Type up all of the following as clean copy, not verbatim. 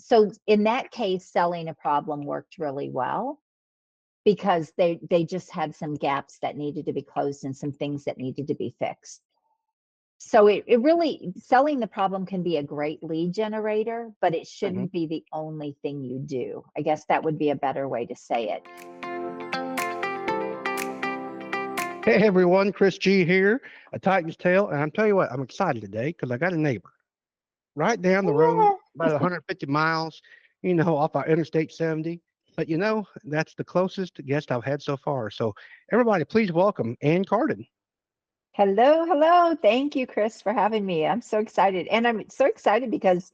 so in that case, selling a problem worked really well because they just had some gaps that needed to be closed and some things that needed to be fixed. So it really, selling the problem can be a great lead generator, but it Hmm. shouldn't be the only thing you do. I guess that would be a better way to say it. Hey everyone, Chris G here, a Titan's Tale, and I'm telling you what, I'm excited today because I got a neighbor right down the road, Yeah. about 150 miles, off our Interstate 70. But that's the closest guest I've had so far. So everybody, please welcome Ann Carden. Hello, hello. Thank you, Chris, for having me. I'm so excited. And I'm so excited because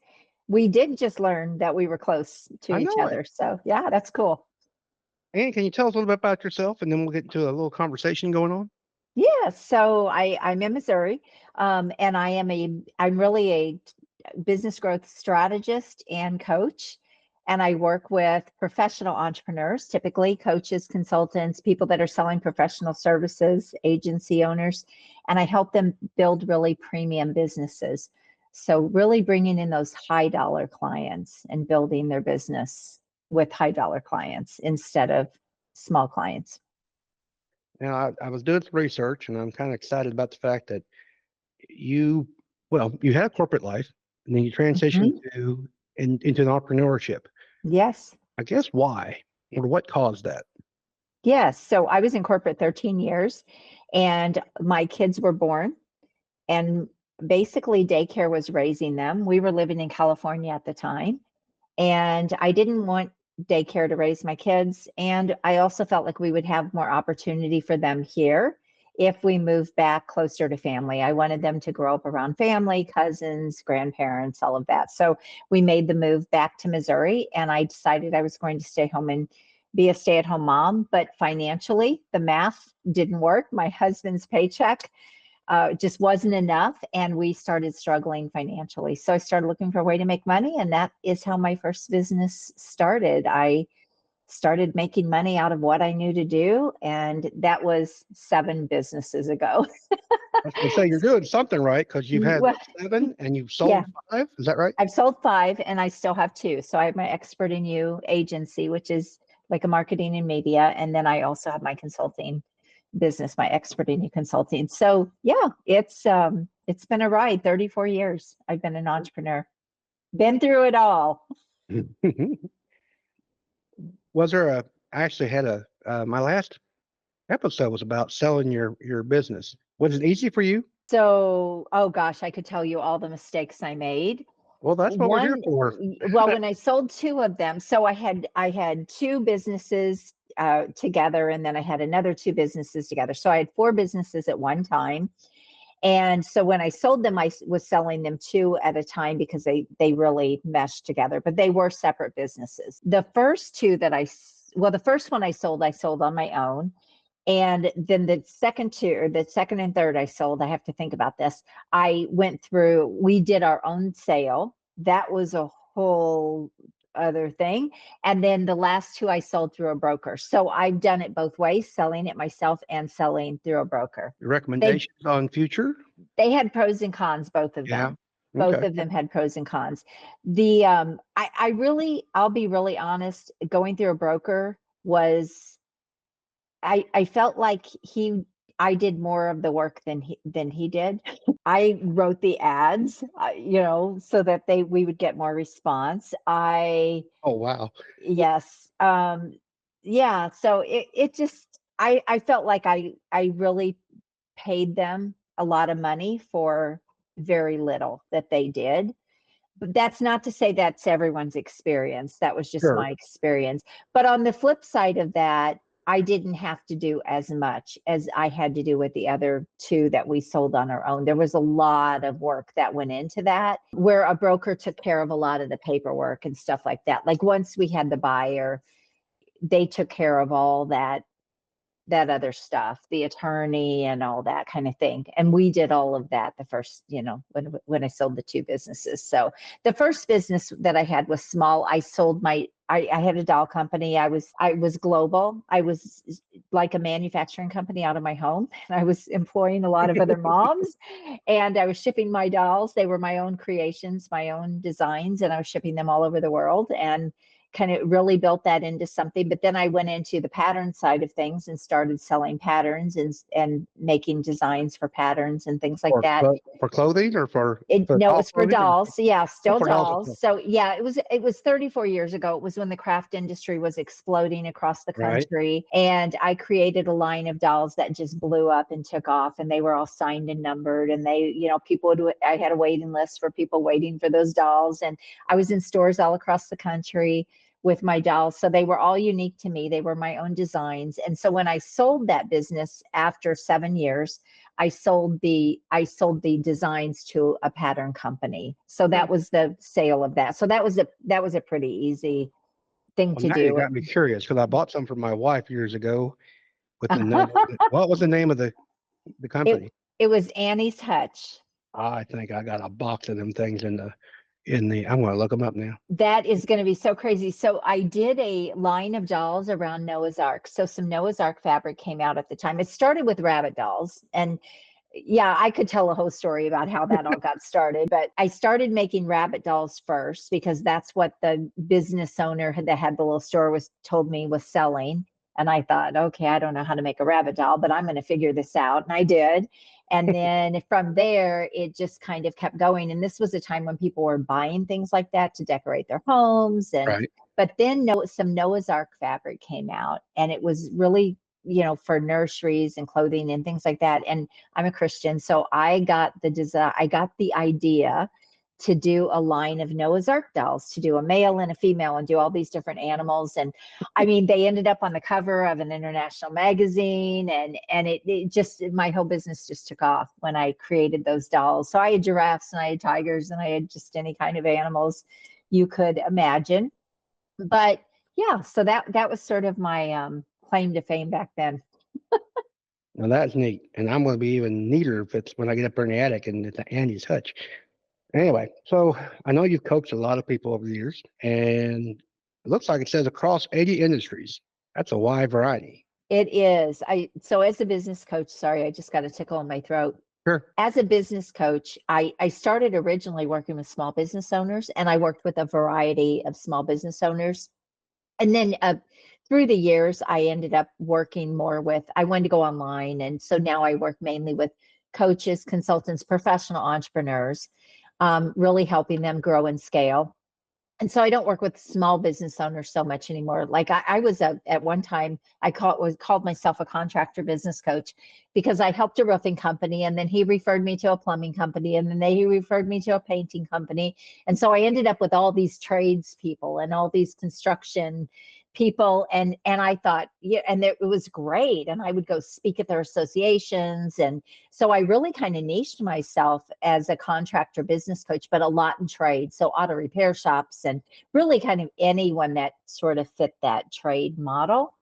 we did just learn that we were close to I each know it. other. So yeah, that's cool. Ann, can you tell us a little bit about yourself, and then we'll get into a little conversation going on? Yeah, so I'm in Missouri, and I'm really a business growth strategist and coach, and I work with professional entrepreneurs, typically coaches, consultants, people that are selling professional services, agency owners, and I help them build really premium businesses. So really bringing in those high dollar clients and building their business with high dollar clients instead of small clients. Now, I was doing some research, and I'm kind of excited about the fact that you, you had a corporate life, and then you transitioned Mhm. into an entrepreneurship. Yes. I guess why or what caused that? Yes. So I was in corporate 13 years and my kids were born and basically daycare was raising them. We were living in California at the time and I didn't want daycare to raise my kids. And I also felt like we would have more opportunity for them here if we moved back closer to family. I wanted them to grow up around family, cousins, grandparents, all of that. So we made the move back to Missouri and I decided I was going to stay home and be a stay-at-home mom, but financially the math didn't work. My husband's paycheck just wasn't enough and we started struggling financially. So I started looking for a way to make money and that is how my first business started. I started making money out of what I knew to do and that was 7 businesses ago. I was going to say you're doing something right because you've had Well, 7 and you've yeah, sold 5. Is that right? I've sold 5 and I still have 2. So I have my Expert in You agency, which is like a marketing and media. And then I also have my consulting business, my Expert in You consulting. So yeah, it's been a ride. 34 years I've been an entrepreneur. Been through it all. Was there a? I actually had a. My last episode was about selling your business. Was it easy for you? So, oh gosh, I could tell you all the mistakes I made. Well, that's what we're here One, for. well, when I sold 2 of them, so I had 2 businesses together, and then I had another 2 businesses together. So I had 4 businesses at one time. And so when I sold them, I was selling them 2 at a time because they really meshed together, but they were separate businesses. The first 2 well, the first one I sold on my own. And then the second 2, or the second and third I sold, I have to think about this. We did our own sale. That was a whole other thing. And then the last 2 I sold through a broker. So I've done it both ways, selling it myself and selling through a broker. Your They recommendations on future? they had pros and cons, both of Yeah. them. Both Okay. of them had pros and cons. I'll be really honest, going through a broker was I felt like I did more of the work than he did. I wrote the ads, so that we would get more response. Oh wow. Yes, yeah. So it just I felt like I really paid them a lot of money for very little that they did. But that's not to say that's everyone's experience. That was just Sure. my experience. But on the flip side of that, I didn't have to do as much as I had to do with the other 2 that we sold on our own. There was a lot of work that went into that, where a broker took care of a lot of the paperwork and stuff like that. Like once we had the buyer, they took care of all that other stuff, the attorney and all that kind of thing. And we did all of that the first, when I sold the 2 businesses. So the first business that I had was small. I sold I had a doll company. I was global. I was like a manufacturing company out of my home. And I was employing a lot of other moms, and I was shipping my dolls. They were my own creations, my own designs, and I was shipping them all over the world, and kind of really built that into something. But then I went into the pattern side of things and started selling patterns and making designs for patterns and things like that. For clothing or for No, doll it's for clothing or dolls. Yeah, still for dolls? dolls. So yeah, it was 34 years ago. It was when the craft industry was exploding across the Right. country. And I created a line of dolls that just blew up and took off, and they were all signed and numbered. And they, people I had a waiting list for people waiting for those dolls. And I was in stores all across the country with my dolls. So they were all unique to me. They were my own designs. And so when I sold that business after 7 years, I sold the designs to a pattern company. So that was the sale of that. So that was a pretty easy thing Well, to now you do. got me curious because I bought some for my wife years ago with the name. What was the name of the it company? it was Annie's Touch. I think I got a box of them things in the. I'm gonna look them up now. That is going to be so crazy. So I did a line of dolls around Noah's Ark. So some Noah's Ark fabric came out at the time. It started with rabbit dolls, and yeah, I could tell a whole story about how that all got started, but I started making rabbit dolls first because that's what the business owner that had the little store told me was selling. And I thought, okay, I don't know how to make a rabbit doll, but I'm going to figure this out. And I did. And then from there, it just kind of kept going. And this was a time when people were buying things like that to decorate their homes. Right. But then some Noah's Ark fabric came out, and it was really, for nurseries and clothing and things like that. And I'm a Christian, so I got the idea to do a line of Noah's Ark dolls, to do a male and a female and do all these different animals. And I mean, they ended up on the cover of an international magazine, and it just, my whole business just took off when I created those dolls. So I had giraffes and I had tigers and I had just any kind of animals you could imagine. But yeah, so that was sort of my claim to fame back then. Now that's neat, and I'm gonna be even neater if it's when I get up there in the attic and it's Andy's hutch. Anyway, so I know you've coached a lot of people over the years, and it looks like it says across 80 industries. That's a wide variety. It is. So as a business coach, sorry, I just got a tickle in my throat. Sure. As a business coach, I started originally working with small business owners, and I worked with a variety of small business owners. And then through the years, I ended up working more I wanted to go online. And so now I work mainly with coaches, consultants, professional entrepreneurs, really helping them grow and scale. And so I don't work with small business owners so much anymore. Like I was at one time, I called myself a contractor business coach because I helped a roofing company, and then he referred me to a plumbing company, and then he referred me to a painting company. And so I ended up with all these tradespeople and all these construction people, and I thought, yeah, and it was great. And I would go speak at their associations, and so I really kind of niched myself as a contractor business coach, but a lot in trade. So auto repair shops and really kind of anyone that sort of fit that trade model.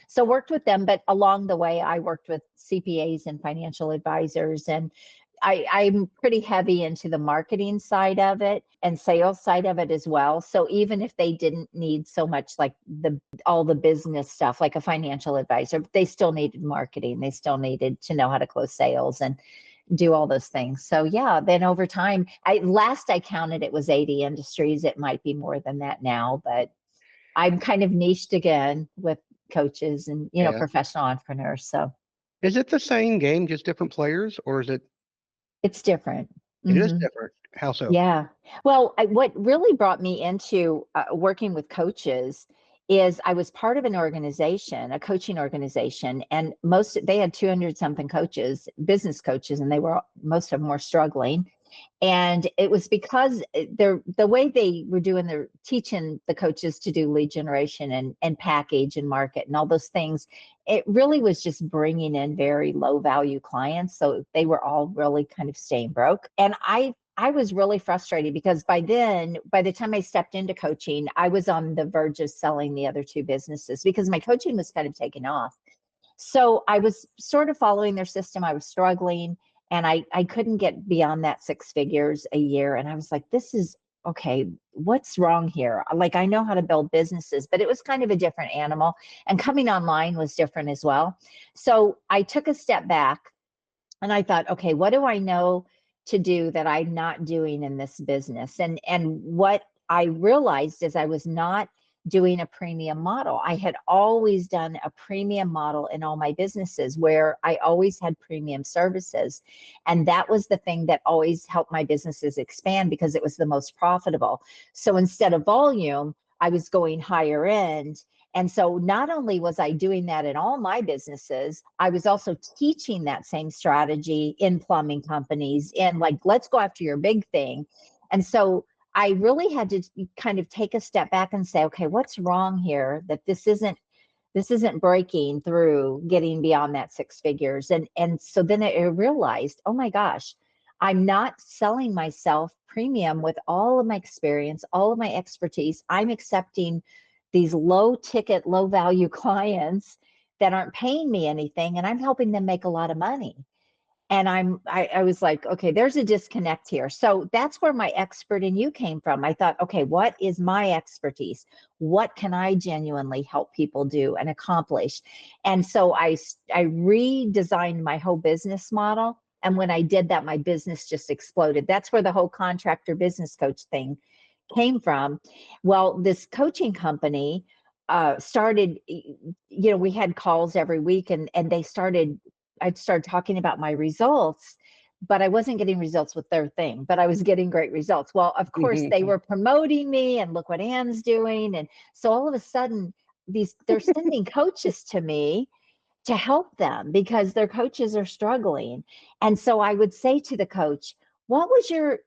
So worked with them, but along the way, I worked with CPAs and financial advisors, and I'm pretty heavy into the marketing side of it and sales side of it as well. So even if they didn't need so much like all the business stuff, like a financial advisor, they still needed marketing. They still needed to know how to close sales and do all those things. So yeah, then over time, last I counted, it was 80 industries. It might be more than that now, but I'm kind of niched again with coaches and, Yeah. professional entrepreneurs. So Is it the same game, just different players, or is it? it's different. It is Mhm. different. How so? Yeah. Well, what really brought me into working with coaches is I was part of an organization, a coaching organization, and they had 200 something coaches, business coaches, and most of them were struggling. And it was because the way they were teaching the coaches to do lead generation and package and market and all those things, it really was just bringing in very low value clients. So they were all really kind of staying broke. And I was really frustrated because by the time I stepped into coaching, I was on the verge of selling the other two businesses because my coaching was kind of taking off. So I was sort of following their system. I was struggling, and I couldn't get beyond that 6 figures a year. And I was like, this is okay, what's wrong here? Like, I know how to build businesses, but it was kind of a different animal. And coming online was different as well. So I took a step back and I thought, okay, what do I know to do that I'm not doing in this business? And what I realized is I was not doing a premium model. I had always done a premium model in all my businesses where I always had premium services. And that was the thing that always helped my businesses expand because it was the most profitable. So instead of volume, I was going higher end. And so not only was I doing that in all my businesses, I was also teaching that same strategy in plumbing companies and like, let's go after your big thing. And so I really had to kind of take a step back and say, okay, what's wrong here that this isn't breaking through getting beyond that six figures. And so then I realized, oh my gosh, I'm not selling myself premium with all of my experience, all of my expertise. I'm accepting these low ticket, low value clients that aren't paying me anything, and I'm helping them make a lot of money. And I was like, okay, there's a disconnect here. So that's where my expert in you came from. I thought, okay, what is my expertise? What can I genuinely help people do and accomplish? And so I redesigned my whole business model. And when I did that, my business just exploded. That's where the whole contractor business coach thing came from. Well, this coaching company started, we had calls every week and I'd started talking about my results, but I wasn't getting results with their thing, but I was getting great results. Well, of course, they were promoting me and look what Ann's doing. And so all of a sudden, they're sending coaches to me to help them because their coaches are struggling. And so I would say to the coach, what was your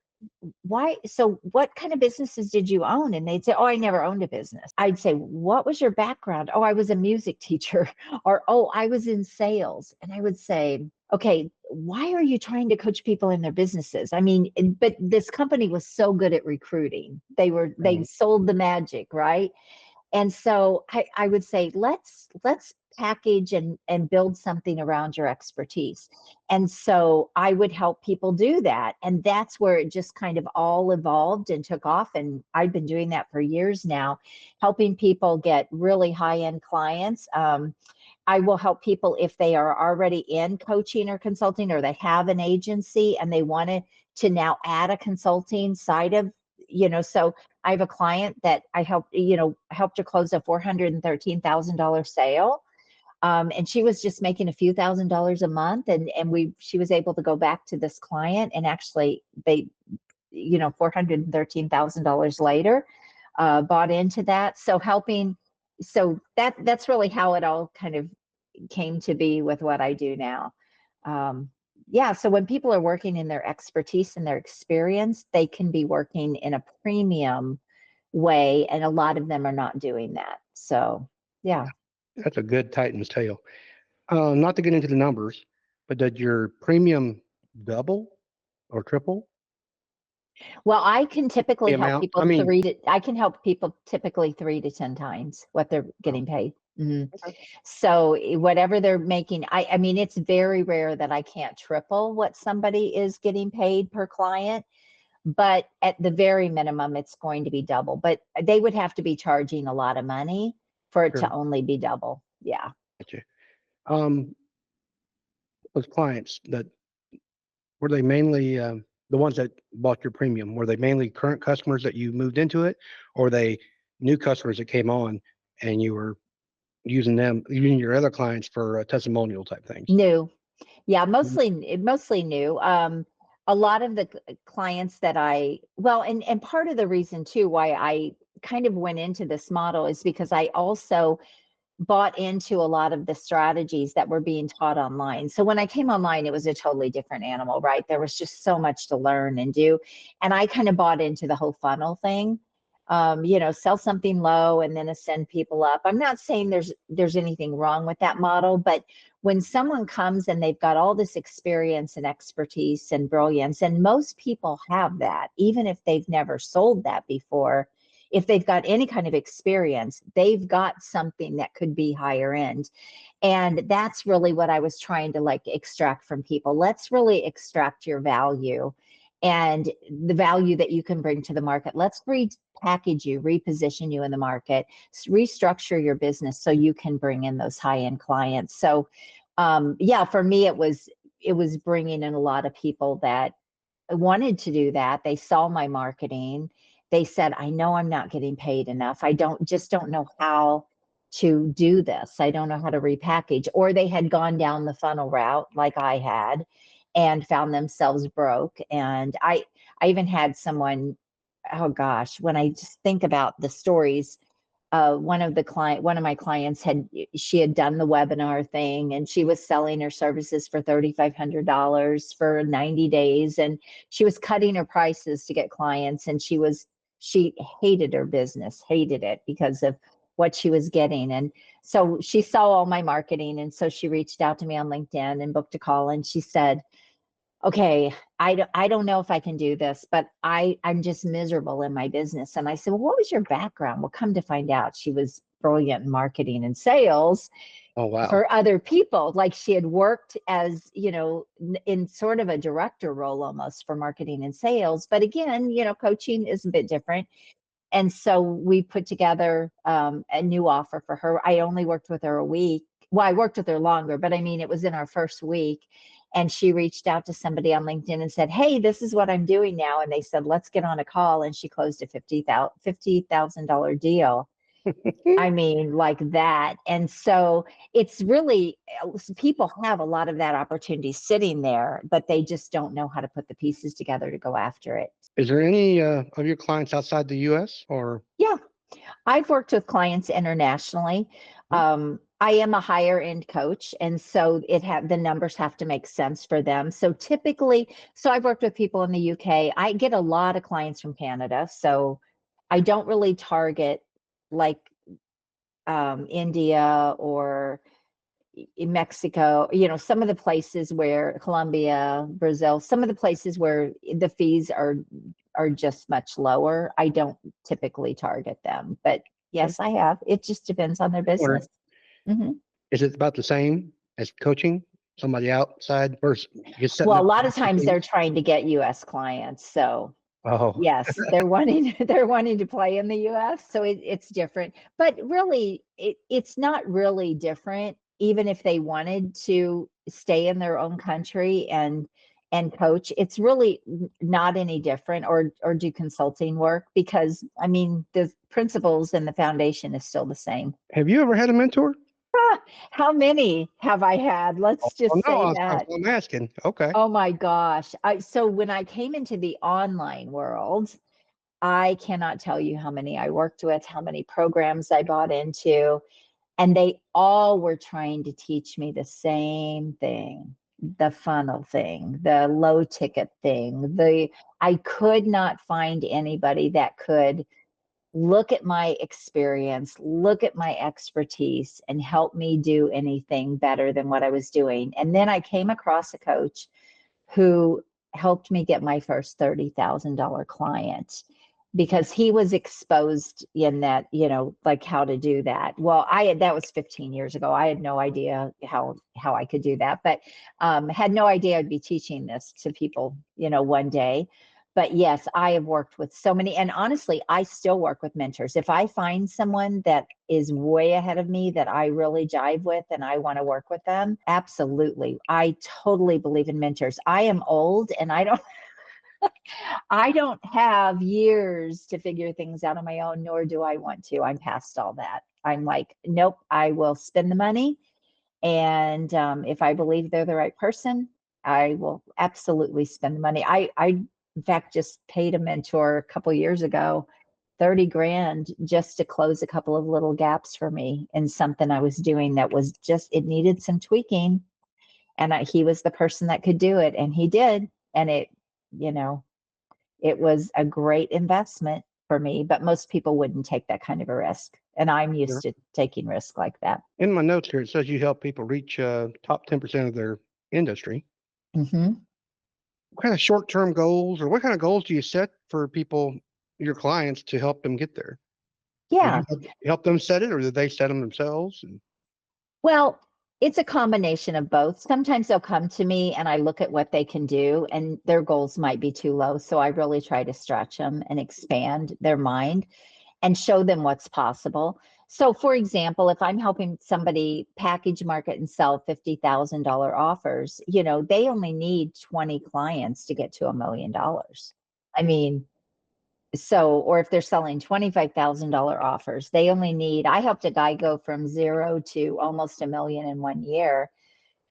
why so what kind of businesses did you own? And they'd say, oh, I never owned a business. I'd say, what was your background? Oh, I was a music teacher. Or, oh, I was in sales. And I would say, okay, why are you trying to coach people in their businesses? I mean, but this company was so good at recruiting. They sold the magic, right? And so I would say, let's package and build something around your expertise. And so I would help people do that. And that's where it just kind of all evolved and took off. And I've been doing that for years now, helping people get really high-end clients. I will help people if they are already in coaching or consulting, or they have an agency and they wanted to now add a consulting side of, so I have a client that I helped her close a $413,000 sale. And she was just making a few $1,000s a month. And she was able to go back to this client and actually they, $413,000 later, bought into that. So that's really how it all kind of came to be with what I do now. Yeah, so when people are working in their expertise and their experience, they can be working in a premium way, and a lot of them are not doing that. So, yeah. That's a good Titan's tail. Not to get into the numbers, but did your premium double or triple Well, I can typically the help amount? people I mean, I can help people typically 3 to 10 times what they're oh, getting paid. Mhm. okay, So whatever they're making, I mean, it's very rare that I can't triple what somebody is getting paid per client, but at the very minimum, it's going to be double. But they would have to be charging a lot of money for it to sure, only be double. Yeah. gotcha. Um, those clients that were they mainly the ones that bought your premium? Were they mainly current customers that you moved into it, or were they new customers that came on and you were using your other clients for testimonial type things? New. Yeah, Mhm. mostly new. A lot of the clients that and part of the reason too why I kind of went into this model is because I also bought into a lot of the strategies that were being taught online. So when I came online, it was a totally different animal, right? There was just so much to learn and do. And I kind of bought into the whole funnel thing. Sell something low and then ascend people up. I'm not saying there's anything wrong with that model, but when someone comes and they've got all this experience and expertise and brilliance, and most people have that, even if they've never sold that before, if they've got any kind of experience, they've got something that could be higher end. And that's really what I was trying to like extract from people. Let's really extract your value and the value that you can bring to the market. Let's repackage you, reposition you in the market, restructure your business so you can bring in those high-end clients. So yeah, for me, it was bringing in a lot of people that wanted to do that. They saw my marketing. They said, I know I'm not getting paid enough. I don't know how to do this. I don't know how to repackage. Or they had gone down the funnel route like I had and found themselves broke. And I even had someone, oh gosh, when I just think about the stories, one of my clients she had done the webinar thing, and she was selling her services for $3,500 for 90 days, and she was cutting her prices to get clients, and she hated her business, hated it because of what she was getting. And so she saw all my marketing, and so she reached out to me on LinkedIn and booked a call, and she said, okay, I don't know if I can do this, but I'm just miserable in my business. And I said, well, what was your background? Well, come to find out, she was brilliant in marketing and sales Oh, wow. for other people. Like, she had worked as, in sort of a director role almost for marketing and sales. But again, coaching is a bit different. And so we put together a new offer for her. I only worked with her a week. Well, I worked with her longer, but I mean, it was in our first week. And she reached out to somebody on LinkedIn and said, hey, this is what I'm doing now. And they said, let's get on a call. And she closed a $50,000 deal. I mean, like that. And so it's really, people have a lot of that opportunity sitting there, but they just don't know how to put the pieces together to go after it. Is there any of your clients outside the U.S. or? Yeah. I've worked with clients internationally. I am a higher end coach, and so the numbers have to make sense for them. So typically, I've worked with people in the UK. I get a lot of clients from Canada, so I don't really target like India or in Mexico, some of the places where Colombia, Brazil, some of the places where the fees are just much lower. I don't typically target them, but yes, I have. It just depends on their business. Mm-hmm. Is it about the same as coaching somebody outside versus Well, a lot of times they're trying to get US clients. So yes, they're wanting to play in the US. So it's different, but really it's not really different, even if they wanted to stay in their own country and coach. It's really not any different, or do consulting work, because I mean, the principles and the foundation is still the same. Have you ever had a mentor? How many have I had? Let's just say that. I'm asking. Okay. Oh my gosh. So when I came into the online world, I cannot tell you how many I worked with, how many programs I bought into, and they all were trying to teach me the same thing, the funnel thing, the low ticket thing. I could not find anybody that could look at my experience, look at my expertise, and help me do anything better than what I was doing. And then I came across a coach who helped me get my first $30,000 client, because he was exposed in that, like how to do that. Well, that was 15 years ago. I had no idea how I could do that, but had no idea I'd be teaching this to people, one day. But yes, I have worked with so many, and honestly, I still work with mentors. If I find someone that is way ahead of me that I really jive with and I want to work with them, absolutely. I totally believe in mentors. I am old and I don't have years to figure things out on my own, nor do I want to. I'm past all that. I'm like, nope, I will spend the money. And if I believe they're the right person, I will absolutely spend the money. I in fact, just paid a mentor a couple years ago, 30 grand just to close a couple of little gaps for me in something I was doing that was it needed some tweaking. And he was the person that could do it. And he did. And it was a great investment for me, but most people wouldn't take that kind of a risk. And I'm used to taking risks like that. In my notes here, it says you help people reach top 10% of their industry. Mm-hmm. What kind of short-term goals, or what kind of goals do you set for people, your clients, to help them get there? Yeah. Do you help them set it, or do they set them themselves? Well, It's a combination of both. Sometimes they'll come to me and I look at what they can do and their goals might be too low. So I really try to stretch them and expand their mind and show them what's possible. So for example, if I'm helping somebody package, market, and sell $50,000 offers, they only need 20 clients to get to $1 million. I mean, or if they're selling $25,000 offers, I helped a guy go from 0 to almost $1 million in 1 year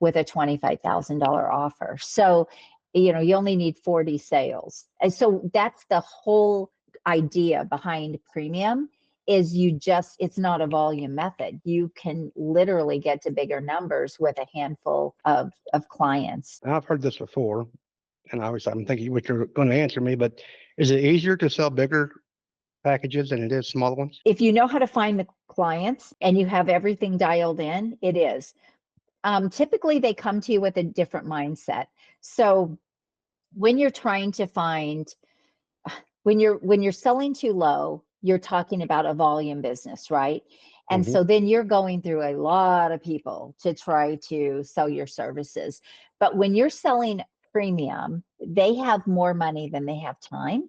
with a $25,000 offer. So, you only need 40 sales. And so that's the whole idea behind premium is it's not a volume method. You can literally get to bigger numbers with a handful of clients. I've heard this before, and obviously I'm thinking what you're going to answer me, but is it easier to sell bigger packages than it is smaller ones? If you know how to find the clients and you have everything dialed in, it is. Typically they come to you with a different mindset. So when you're trying to find, when you're selling too low, you're talking about a volume business, right? And Mhm. so then you're going through a lot of people to try to sell your services. But when you're selling premium, they have more money than they have time,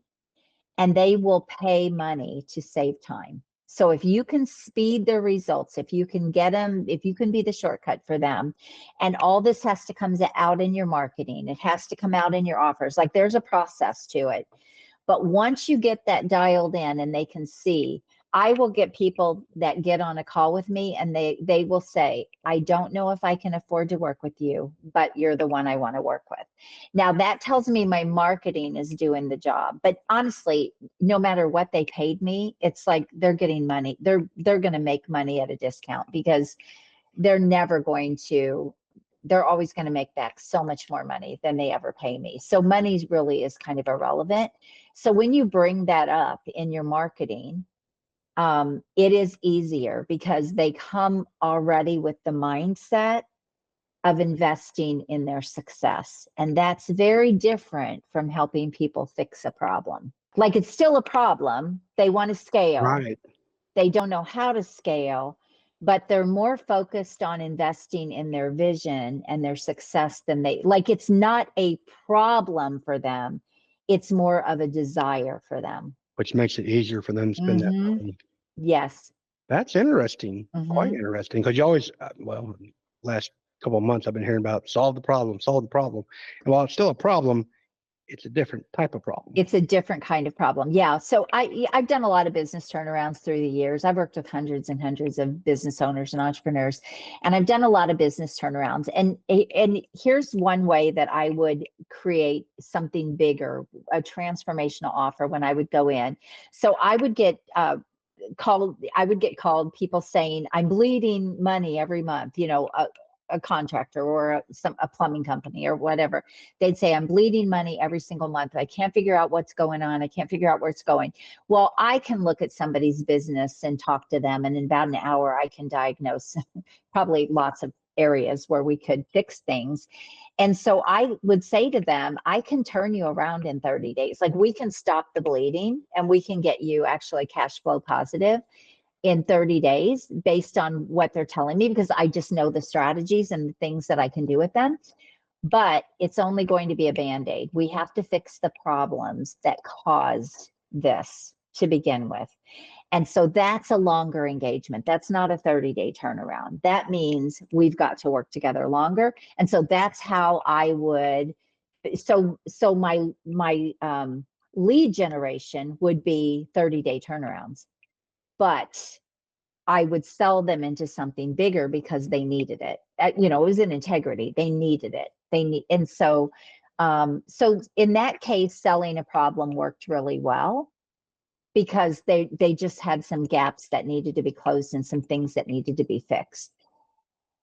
and they will pay money to save time. So if you can speed their results, if you can get them, if you can be the shortcut for them, and all this has to come out in your marketing, it has to come out in your offers, like there's a process to it. But once you get that dialed in and they can see, I will get people that get on a call with me and they will say, I don't know if I can afford to work with you, but you're the one I want to work with. Now that tells me my marketing is doing the job. But honestly, no matter what they paid me, it's like they're getting money. They're going to make money at a discount because they're never going to, they're always going to make back so much more money than they ever pay me. So money really is kind of irrelevant. So when you bring that up in your marketing, it is easier because they come already with the mindset of investing in their success. And that's very different from helping people fix a problem. Like it's still a problem. They want to scale. Right. They don't know how to scale, but they're more focused on investing in their vision and their success than it's not a problem for them. It's more of a desire for them. Which makes it easier for them to spend that money. Yes. That's interesting. Quite interesting. Because you always, last couple of months I've been hearing about solve the problem, solve the problem. And while it's still a problem, it's a different type of problem. It's a different kind of problem. Yeah. So I've done a lot of business turnarounds through the years. I've worked with hundreds and hundreds of business owners and entrepreneurs, and I've done a lot of business turnarounds. And here's one way that I would create something bigger, a transformational offer when I would go in. So I would get called people saying, I'm bleeding money every month, a contractor or a plumbing company or whatever. They'd say, I'm bleeding money every single month. I can't figure out what's going on. I can't figure out where it's going. Well, I can look at somebody's business and talk to them. And in about an hour, I can diagnose probably lots of areas where we could fix things. And so I would say to them, I can turn you around in 30 days. Like we can stop the bleeding and we can get you actually cash flow positive in 30 days based on what they're telling me, because I just know the strategies and the things that I can do with them. But it's only going to be a Band-Aid. We have to fix the problems that caused this to begin with. And so that's a longer engagement. That's not a 30-day turnaround. That means we've got to work together longer. And so that's how I would, so my lead generation would be 30-day turnarounds. But I would sell them into something bigger because they needed it. It was an integrity. They needed it. And so in that case, selling a problem worked really well because they just had some gaps that needed to be closed and some things that needed to be fixed.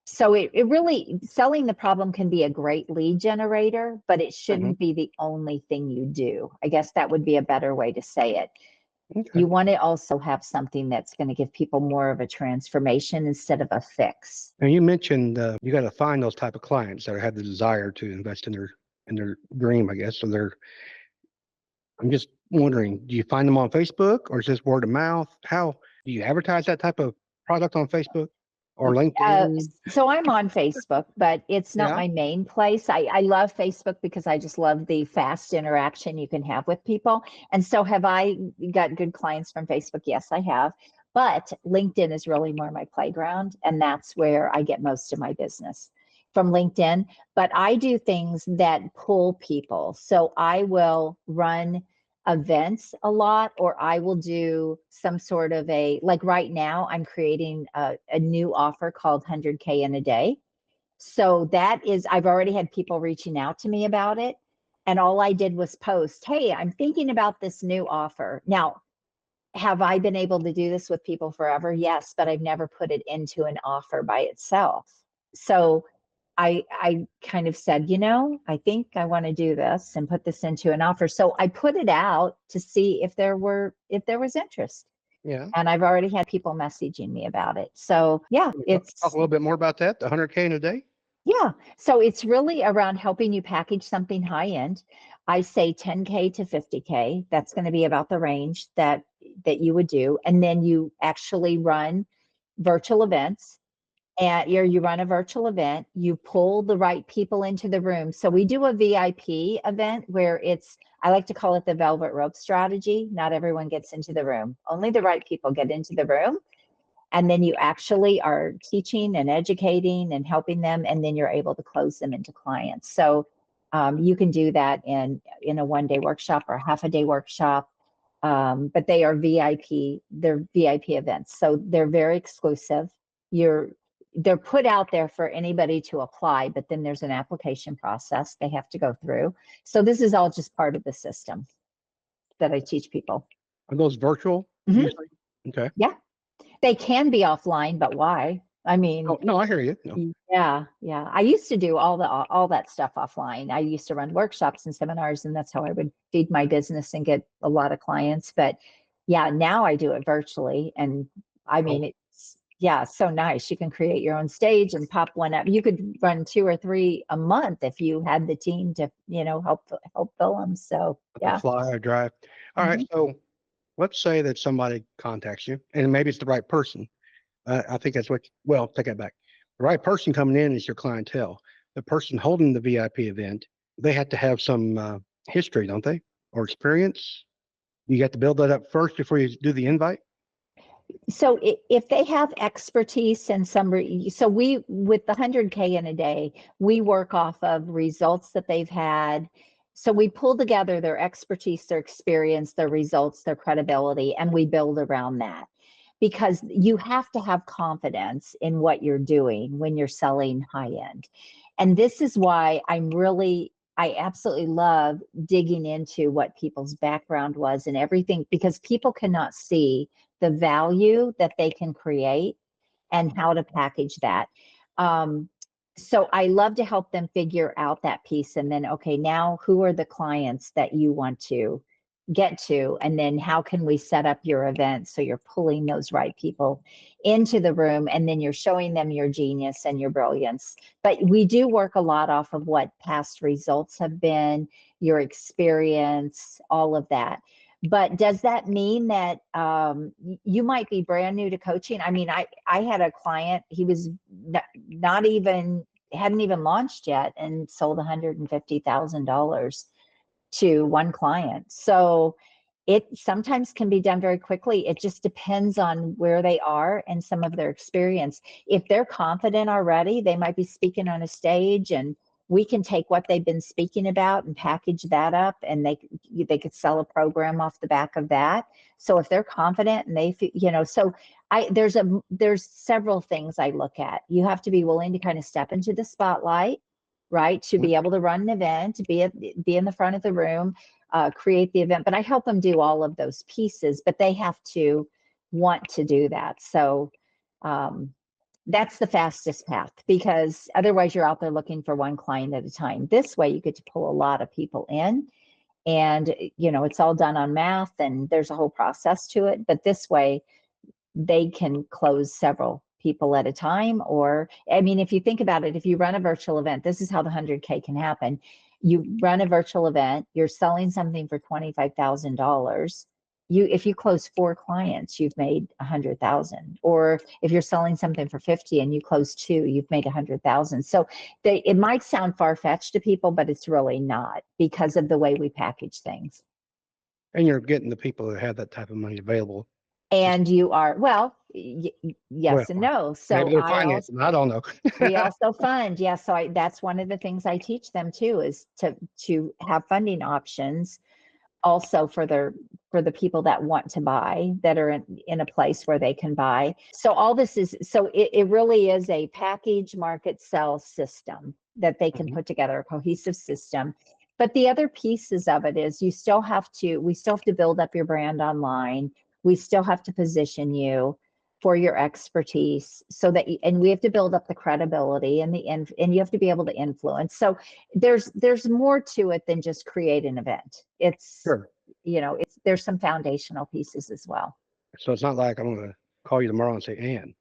So it really, selling the problem can be a great lead generator, but it shouldn't be the only thing you do. I guess that would be a better way to say it. Okay. You want to also have something that's going to give people more of a transformation instead of a fix. And you mentioned you got to find those type of clients that have the desire to invest in their dream, I guess. So I'm just wondering, do you find them on Facebook or is this word of mouth? How do you advertise that type of product on Facebook? or Uh, LinkedIn? so I'm on Facebook, but it's not Yeah. my main place. I love Facebook because I just love the fast interaction you can have with people. And so have I got good clients from Facebook? Yes, I have. But LinkedIn is really more my playground, and that's where I get most of my business from LinkedIn. But I do things that pull people. So I will run events a lot, or I will do some sort of like right now, I'm creating a new offer called 100K in a day. So that is, I've already had people reaching out to me about it. And all I did was post, hey, I'm thinking about this new offer. Now, have I been able to do this with people forever? Yes, but I've never put it into an offer by itself. So I kind of said, I think I want to do this and put this into an offer. So I put it out to see if there was interest. Yeah. And I've already had people messaging me about it. So yeah, Can we talk a little bit more about that, the 100K in a day? yeah. So it's really around helping you package something high end. I say 10K to 50K. That's going to be about the range that you would do. And then you actually run virtual events. And you run a virtual event, you pull the right people into the room. So we do a VIP event where I like to call it the velvet rope strategy. Not everyone gets into the room. Only the right people get into the room. And then you actually are teaching and educating and helping them, and then you're able to close them into clients. So you can do that in a 1-day workshop or a half a day workshop. But they are VIP, they're VIP events. So they're very exclusive. They're put out there for anybody to apply, but then there's an application process they have to go through. So this is all just part of the system that I teach people. Are those virtual Mhm. usually? Okay. Yeah, they can be offline, but why? I Oh, mean, no, I hear you. No. yeah. I used to do all that stuff offline. I used to run workshops and seminars, and that's how I would feed my business and get a lot of clients. But yeah, now I do it virtually, and I Oh, mean it's yeah, so nice. You can create your own stage and pop one up. You could run 2 or 3 a month if you had the team to help fill them. So I could yeah. fly or drive. All right. Mhm. So let's say that somebody contacts you, and maybe it's the right person. I think that's well, take that back. The right person coming in is your clientele. The person holding the VIP event, they have to have some history, don't they? Or experience. You got to build that up first before you do the invite. So if they have expertise and so we, with the 100K in a day, we work off of results that they've had. So we pull together their expertise, their experience, their results, their credibility, and we build around that. Because you have to have confidence in what you're doing when you're selling high end. And this is why I absolutely love digging into what people's background was and everything, because people cannot see the value that they can create and how to package that. Um, so I love to help them figure out that piece. And then, okay, now who are the clients that you want to get to? And then how can we set up your event so you're pulling those right people into the room, and then you're showing them your genius and your brilliance. But we do work a lot off of what past results have been, your experience, all of that. But does that mean that you might be brand new to coaching? I mean, I had a client, he was not even, hadn't even launched yet, and sold $150,000 to one client. So it sometimes can be done very quickly. It just depends on where they are and some of their experience. If they're confident already, they might be speaking on a stage, and we can take what they've been speaking about and package that up, and they could sell a program off the back of that. So if they're confident and so there's several things I look at. You have to be willing to kind of step into the spotlight, right? To be able to run an event, to be in the front of the room, create the event. But I help them do all of those pieces, but they have to want to do that. So um, that's the fastest path, because otherwise you're out there looking for one client at a time. This way you get to pull a lot of people in, and it's all done on math, and there's a whole process to it. But this way they can close several people at a time. Or, I mean, if you think about it, if you run a virtual event, this is how the 100K can happen. You run a virtual event, you're selling something for $25,000. if you close 4 clients, you've made 100,000. Or if you're selling something for 50 and you close 2, you've made 100,000. So it might sound far-fetched to people, but it's really not, because of the way we package things. And you're getting the people that have that type of money available. And you are, well, yes and no. Maybe So they're financing. I don't know. we also fund. Yeah. So that's one of the things I teach them too, is to have funding options also for the people that want to buy, that are in a place where they can buy. So all this is, so it really is a package, market, sell system that they can Mhm. put together, a cohesive system. But the other pieces of it is we still have to build up your brand online. We still have to position you for your expertise, so that and we have to build up the credibility and and you have to be able to influence. So there's more to it than just create an event. It's, Sure. there's some foundational pieces as well. So it's not like I'm going to call you tomorrow and say, Ann,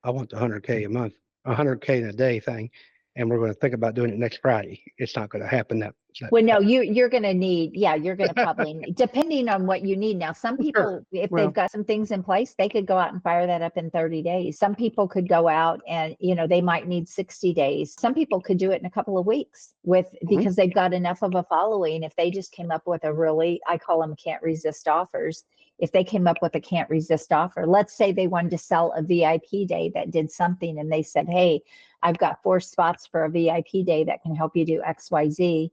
I want the 100K a month, 100K in a day thing, and we're going to think about doing it next Friday. It's not going to happen. Well, no, you're going to need, you're going to probably, depending on what you need. Now, some people, Sure. if Well, they've got some things in place, they could go out and fire that up in 30 days. Some people could go out and, they might need 60 days. Some people could do it in a couple of weeks because they've got enough of a following. If they just came up with a really, I call them can't resist offers. If they came up with a can't resist offer, let's say they wanted to sell a VIP day that did something, and they said, hey, I've got 4 spots for a VIP day that can help you do XYZ.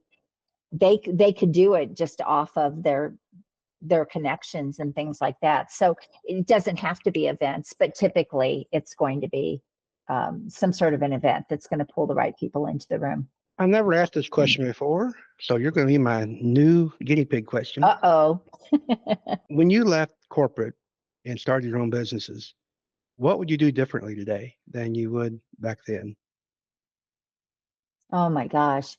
They could do it just off of their connections and things like that. So it doesn't have to be events, but typically it's going to be some sort of an event that's going to pull the right people into the room. I've never asked this question before, so you're going to be my new guinea pig question. Uh-oh. When you left corporate and started your own businesses, what would you do differently today than you would back then? Oh my gosh.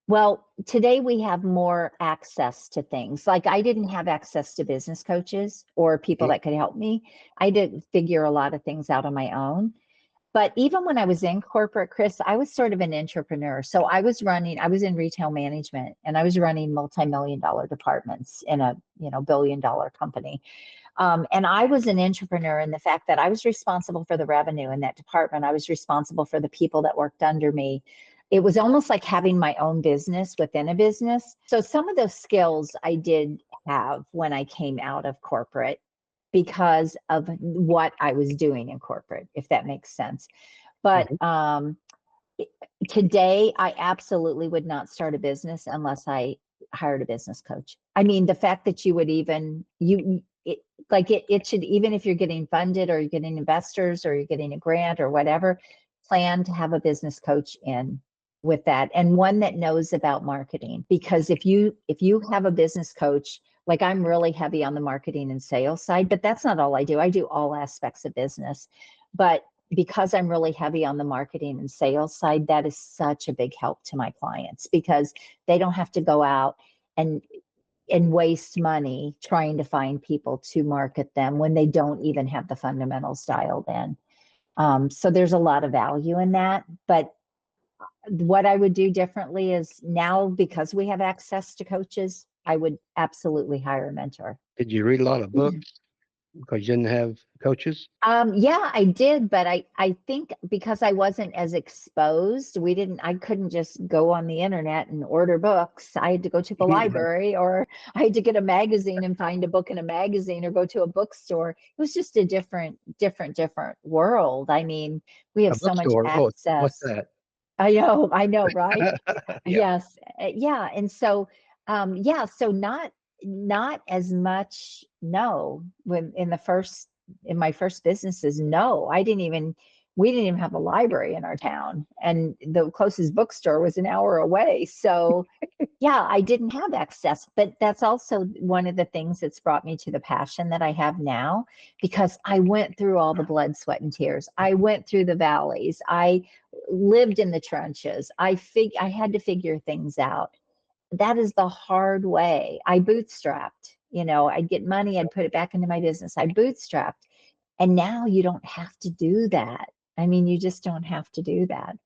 Well, today we have more access to things. Like, I didn't have access to business coaches or people Mhm. that could help me. I did figure a lot of things out on my own. But even when I was in corporate, Chris, I was sort of an entrepreneur. So I was in retail management, and I was running multi-million-dollar departments in a, billion-dollar company. And I was an entrepreneur in the fact that I was responsible for the revenue in that department. I was responsible for the people that worked under me. It was almost like having my own business within a business. So some of those skills I did have when I came out of corporate, because of what I was doing in corporate, if that makes sense. But Mhm. today, I absolutely would not start a business unless I hired a business coach. I mean, the fact that you would even, it should, even if you're getting funded or you're getting investors or you're getting a grant or whatever, plan to have a business coach in with that, and one that knows about marketing. Because if you have a business coach, like, I'm really heavy on the marketing and sales side, but that's not all I do. I do all aspects of business. But because I'm really heavy on the marketing and sales side, that is such a big help to my clients, because they don't have to go out and waste money trying to find people to market them when they don't even have the fundamentals dialed in. So there's a lot of value in that. But what I would do differently is, now, because we have access to coaches, I would absolutely hire a mentor. Did you read a lot of books because you didn't have coaches? Yeah, I did, but I think because I wasn't as exposed, I couldn't just go on the internet and order books. I had to go to the library, or I had to get a magazine and find a book in a magazine, or go to a bookstore. It was just a different world. I mean, we A have so much bookstore. Oh, what's access. that? I know, right? Yeah. Yes. Yeah. And so, so not as much, no, when in my first businesses, no, we didn't even have a library in our town, and the closest bookstore was an hour away. So yeah, I didn't have access, but that's also one of the things that's brought me to the passion that I have now, because I went through all the blood, sweat, and tears. I went through the valleys. I lived in the trenches. I had to figure things out. That is the hard way. I bootstrapped, I'd get money, I'd put it back into my business. I bootstrapped. And now you don't have to do that. I mean, you just don't have to do that.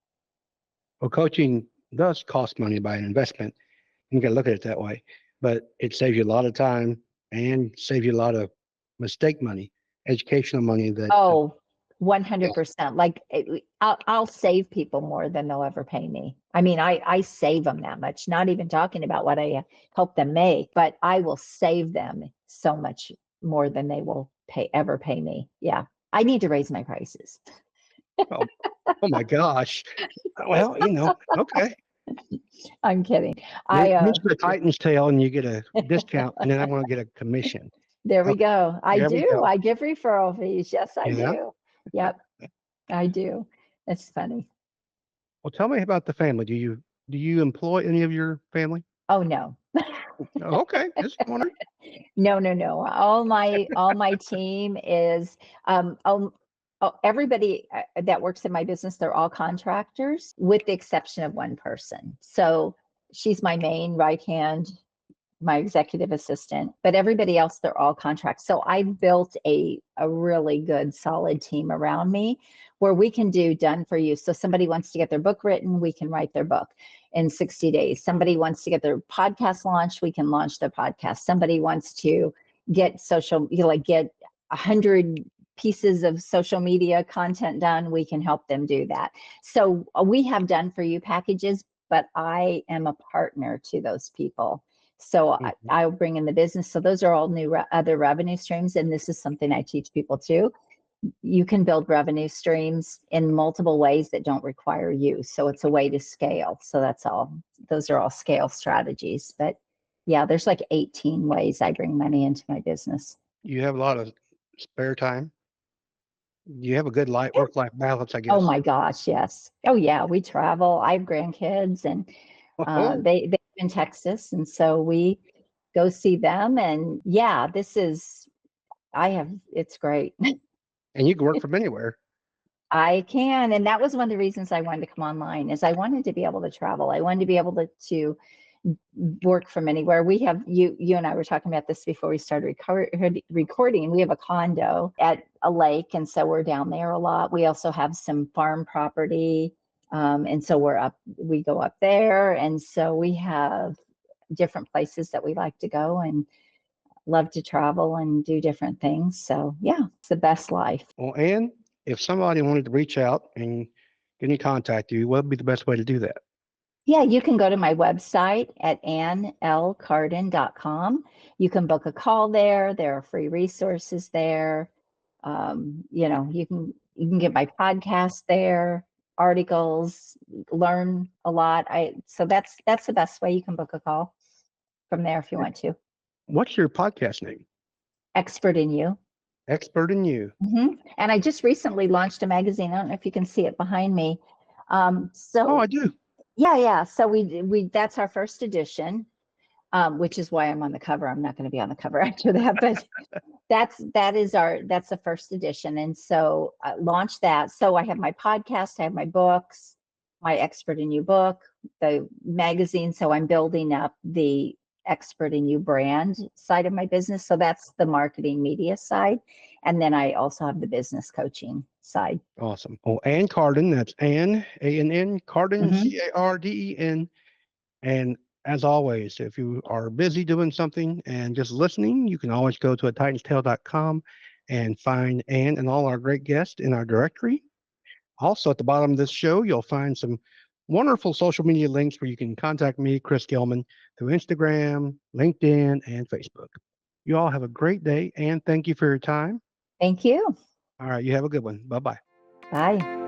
Well, coaching does cost money by an investment. You got to look at it that way, but it saves you a lot of time and save you a lot of mistake money, educational money that Oh, yeah. 100%. Like I'll save people more than they'll ever pay me. I mean, I save them that much, not even talking about what I help them make, but I will save them so much more than they will ever pay me. Yeah. I need to raise my prices. Oh, oh my gosh. Well, okay. I'm kidding. I Mention the Titan's tail and you get a discount, and then I want to get a commission. There we Okay, go. I there we do. go. I give referral fees. Yes, I Yeah. do. Yep, I do. It's funny. Well, tell me about the family. Do you employ any of your family? Oh no. Oh, okay, just wondering. No, no, no. All my team is everybody that works in my business, they're all contractors with the exception of one person. So she's my main right hand, my executive assistant, but everybody else, they're all contracts. So I built a really good solid team around me where we can do done for you. So somebody wants to get their book written, we can write their book in 60 days. Somebody wants to get their podcast launched, we can launch their podcast. Somebody wants to get get 100 pieces of social media content done, we can help them do that. So we have done for you packages, but I am a partner to those people. So Mhm. I'll bring in the business. So those are all new other revenue streams. And this is something I teach people too. You can build revenue streams in multiple ways that don't require you. So it's a way to scale. So that's all. Those are all scale strategies. But yeah, there's like 18 ways I bring money into my business. You have a lot of spare time. You have a good work-life balance, I Oh guess. my gosh, yes. Oh yeah, we travel. I have grandkids and Oh, they live in Texas. And so we go see them. And yeah, it's great. and you can work from anywhere. I can. And that was one of the reasons I wanted to come online is I wanted to be able to travel. I wanted to be able to work from anywhere. We have you and I were talking about this before we started recording. We have a condo at a lake, and so we're down there a lot. We also have some farm property. And so we go up there. And so we have different places that we like to go and love to travel and do different things. So yeah, it's the best life. Well, and if somebody wanted to reach out and get in contact with you, what would be the best way to do that? Yeah, you can go to my website at annlcarden.com. You can book a call there. There are free resources there. You can get my podcast there, articles, learn a lot. So that's the best way. You can book a call from there if you want to. What's your podcast name? Expert in You. Expert in You. And I just recently launched a magazine. I don't know if you can see it behind me. Oh, I So do. yeah. So we that's our first edition, which is why I'm on the cover. I'm not going to be on the cover after that, but that's the first edition. And so I launched that. So I have my podcast, I have my books, my Expert in You book, the magazine. So I'm building up the Expert in You brand side of my business. So that's the marketing media side. And then I also have the business coaching side. Awesome. Oh, Ann Carden. That's Ann, Ann, Carden, Mhm. Carden. And as always, if you are busy doing something and just listening, you can always go to titanstale.com and find Ann and all our great guests in our directory. Also, at the bottom of this show, you'll find some wonderful social media links where you can contact me, Chris Gilman, through Instagram, LinkedIn, and Facebook. You all have a great day, and thank you for your time. Thank you. All right, you have a good one. Bye bye. Bye.